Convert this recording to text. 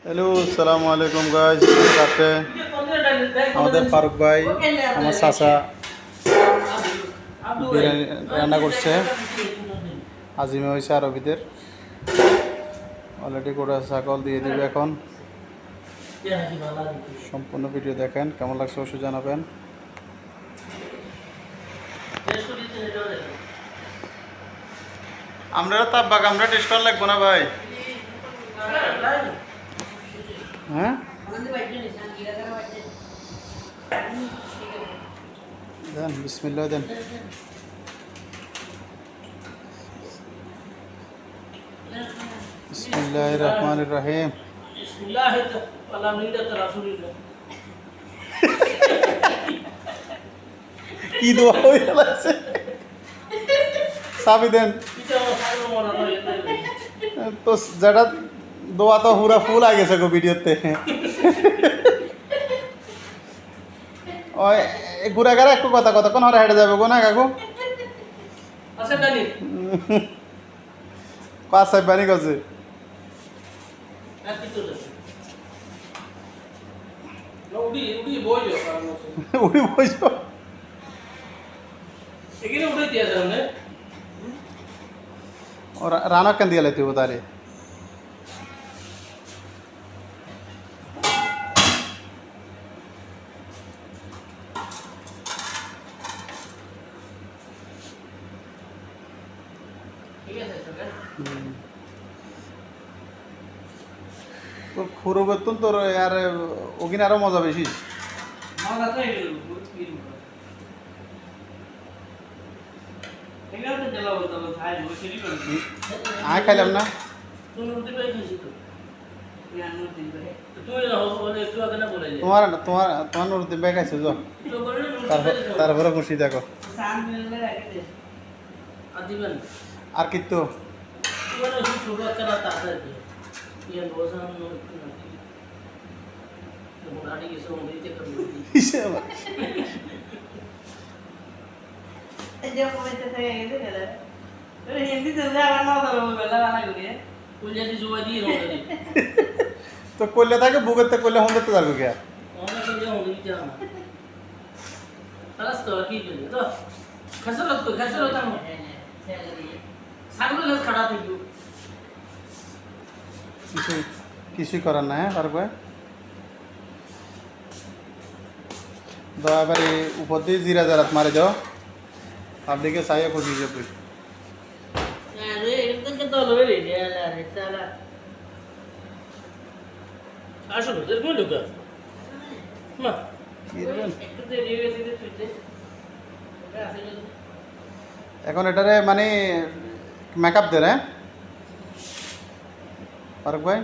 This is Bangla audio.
হ্যালো, আসসালামু আলাইকুম গাইজ। রাতে আমাদের ফারুক ভাই, আমার চাচা বিরিয়ানি রান্না করছে। আজিমে হয়েছে আরবিদের। অলরেডি গোটা ছাগল দিয়ে দিবে এখন। সম্পূর্ণ ভিডিও দেখেন, কেমন লাগছে অবশ্যই জানাবেন। আমরা তাব্বাক আমরা টেস্ট করা লাগবো না ভাই? হ্যাঁ দেন, বিসমিল্লাহ দেন। বিসমিল্লাহির রহমানির রহিম। কি দোয়া হয়ে গেছে? চাবি দেন তো, যেটা দোয়া তো পুরা ফুল আগে গেছে গো ভিডিওতে। ওই ঘুরাঘারা একটু কথা কতক্ষণ হরে হেঁটে যাবে গো না কাকু? পাঁচ সাহেব বানি গেছে। উড়ি বইছ রানা কেন দিয়ে লাইতে তারে? তোর খুরো বেতন তোর আর ওখানে আরো মজা বেশি। আয় খাইলাম না। তোমার তোমার তোমার নুরুদ্দিন ভাই খাইছো যাও, তারপরে খুশি দেখো। আর কিন্তু তো করলে থাকে বুকেতে করলে হন্ডে তো যাবে কে? কিছুই করার না। হ্যাঁ ফারুক ভাই, দয়া করে উপর দিয়ে জিরা জারাত মারে দাও, পাবলিকে চাইয়ে খুশি যাবে। এখন এটারে মানে মেকআপ দেন। হ্যাঁ ফারুক ভাই,